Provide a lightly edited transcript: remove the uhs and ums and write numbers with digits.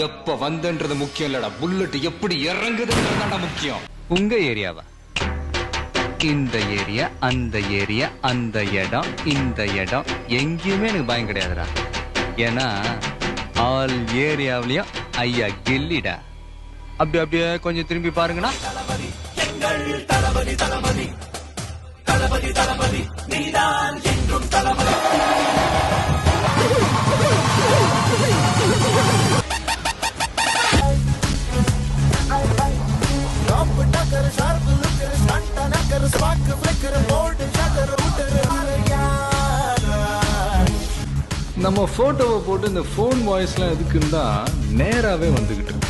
எப்ப வந்தன்றது முக்கியம் இல்லடா, புல்லட் எப்படி இறங்குதுன்றதுதான்டா முக்கியம். உங்க ஏரியாவா? இந்த ஏரியா, அந்த ஏரியா, அந்த இடம், இந்த இடம் எங்கேயுமே எனக்கு பயம் கிடையாதுடா. ஏன்னா ஆல் ஏரியாவிலயும் ஐயா கில்லிடா. அப்படியே கொஞ்சம் திரும்பி பாருங்கண்ணா. நம்ம போட்டோவை போட்டு இந்த போன் வாய்ஸ் எல்லாம் எதுக்குன்னு தான் நேராவே வந்துகிட்டு இருக்கு.